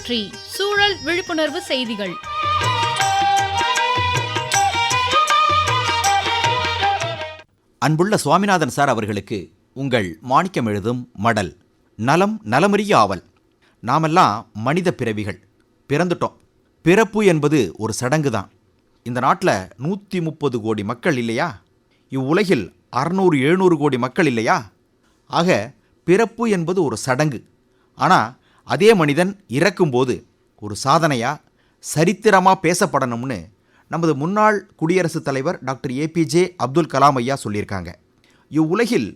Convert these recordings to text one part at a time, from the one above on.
சுற்றி சூழல் விழிப்புணர்வு செய்திகள். அன்புள்ள சுவாமிநாதன் சார் அவர்களுக்கு உங்கள் மாணிக்கம் எழுதும் மடல். நலம் நலமறிய ஆவல். நாமெல்லாம் மனித பிறவிகள், பிறந்துட்டோம். பிறப்பு என்பது ஒரு சடங்கு தான். இந்த நாட்டில் 130 கோடி மக்கள் இல்லையா? இவ்வுலகில் 600-700 கோடி மக்கள் இல்லையா? ஆக பிறப்பு என்பது ஒரு சடங்கு. ஆனால் அதே மனிதன் இறக்கும்போது ஒரு சாதனையாக சரித்திரமாக பேசப்படணும்னு நமது முன்னாள் குடியரசுத் தலைவர் டாக்டர் APJ அப்துல் கலாம் ஐயா சொல்லியிருக்காங்க. இவ்வுலகில்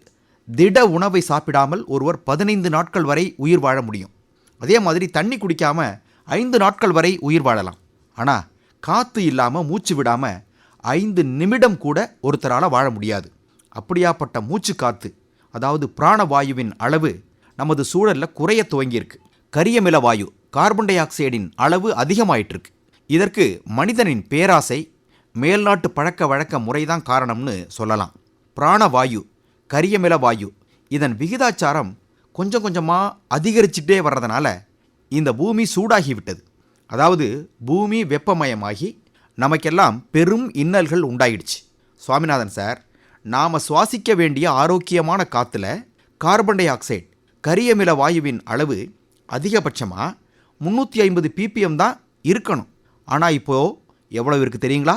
திட உணவை சாப்பிடாமல் ஒருவர் 15 நாட்கள் வரை உயிர் வாழ முடியும். அதே மாதிரி தண்ணி குடிக்காமல் 5 நாட்கள் வரை உயிர் வாழலாம். ஆனால் காற்று இல்லாமல் மூச்சு விடாமல் 5 நிமிடம் கூட ஒருத்தரால் வாழ முடியாது. அப்படியாப்பட்ட மூச்சு காற்று, அதாவது பிராணவாயுவின் அளவு நமது சூழலில் குறைய துவங்கியிருக்கு. கரியமில வாயு, கார்பன் டை ஆக்சைடின் அளவு அதிகமாயிட்டிருக்கு. இதற்கு மனிதனின் பேராசை, மேல்நாட்டு பழக்க வழக்க முறைதான் காரணம்னு சொல்லலாம். பிராணவாயு, கரியமில வாயு, இதன் விகிதாச்சாரம் கொஞ்சம் கொஞ்சமாக அதிகரிச்சுட்டே வர்றதுனால இந்த பூமி சூடாகிவிட்டது. அதாவது பூமி வெப்பமயமாகி நமக்கெல்லாம் பெரும் இன்னல்கள் உண்டாயிடுச்சு. சுவாமிநாதன் சார், நாம் சுவாசிக்க வேண்டிய ஆரோக்கியமான காற்றுல கார்பன் டை ஆக்சைடு, கரியமில வாயுவின் அளவு அதிகபட்சமாக 350 ppm தான் இருக்கணும். ஆனால் இப்போது எவ்வளவு இருக்குது தெரியுங்களா?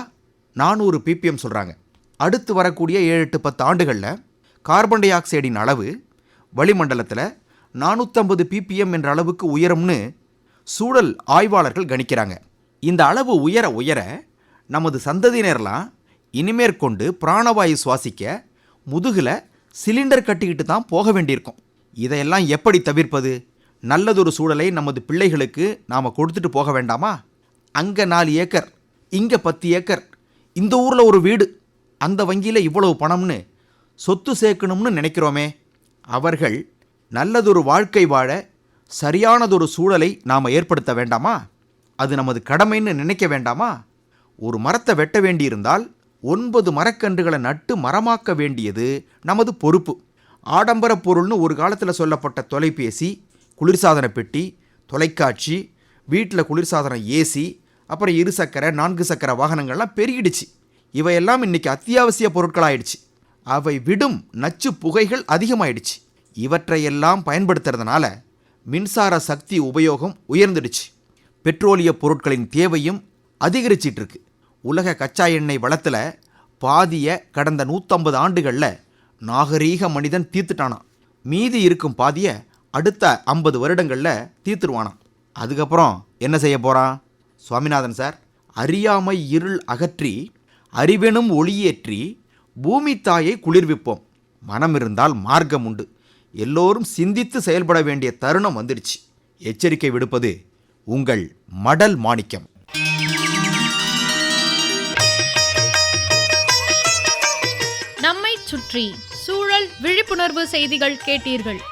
400 ppm சொல்கிறாங்க. அடுத்து வரக்கூடிய 7-10 ஆண்டுகளில் கார்பன் டை ஆக்சைடின் அளவு வளிமண்டலத்தில் 450 ppm என்ற அளவுக்கு உயரும்னு சூழல் ஆய்வாளர்கள் கணிக்கிறாங்க. இந்த அளவு உயர உயர நமது சந்ததியினர்லாம் இனிமேற்கொண்டு பிராணவாயு சுவாசிக்க முதுகில் சிலிண்டர் கட்டிக்கிட்டு தான் போக வேண்டியிருக்கும். இதையெல்லாம் எப்படி தவிர்ப்பது? நல்லதொரு சூழலை நமது பிள்ளைகளுக்கு நாம் கொடுத்துட்டு போக வேண்டாமா? அங்கே 4 ஏக்கர், இங்கே 10 ஏக்கர், இந்த ஊரில் ஒரு வீடு, அந்த வங்கியில் இவ்வளவு பணம்னு சொத்து சேர்க்கணும்னு நினைக்கிறோமே, அவர்கள் நல்லதொரு வாழ்க்கை வாழ சரியானதொரு சூழலை நாம் ஏற்படுத்த வேண்டாமா? அது நமது கடமைன்னு நினைக்க வேண்டாமா? ஒரு மரத்தை வெட்ட வேண்டியிருந்தால் 9 மரக்கன்றுகளை நட்டு மரமாக்க வேண்டியது நமது பொறுப்பு. ஆடம்பர பொருள்னு ஒரு காலத்தில் சொல்லப்பட்ட தொலைபேசி, குளிர்சாதன பெட்டி, தொலைக்காட்சி, வீட்டில் குளிர்சாதன ஏசி, அப்புறம் 2 சக்கர 4 சக்கர வாகனங்கள்லாம் பெருகிடுச்சு. இவையெல்லாம் இன்றைக்கி அத்தியாவசிய பொருட்களாயிடுச்சு. அவை விடும் நச்சு புகைகள் அதிகமாயிடுச்சு. இவற்றையெல்லாம் பயன்படுத்துறதுனால மின்சார சக்தி உபயோகம் உயர்ந்துடுச்சு. பெட்ரோலிய பொருட்களின் தேவையும் அதிகரிச்சிட்ருக்கு. உலக கச்சா எண்ணெய் வளத்தில் பாதியை கடந்த 150 ஆண்டுகளில் நாகரீக மனிதன் தீர்த்துட்டானான். மீதி இருக்கும் பாதியை அடுத்த 50 வருடங்களில் தீர்த்துருவானான். அதுக்கப்புறம் என்ன செய்ய போகிறான்? சுவாமிநாதன் சார், அறியாமை இருள் அகற்றி அறிவெனும் ஒளியேற்றி பூமி தாயை குளிர்விப்போம். மனம் இருந்தால் மார்க்கம் உண்டு. எல்லோரும் சிந்தித்து செயல்பட வேண்டிய தருணம் வந்துடுச்சு. எச்சரிக்கை விடுப்பது உங்கள் மடல் மாணிக்கம். நம்மை சுற்றி சூழல் விழிப்புணர்வு செய்திகள் கேட்டீர்கள்.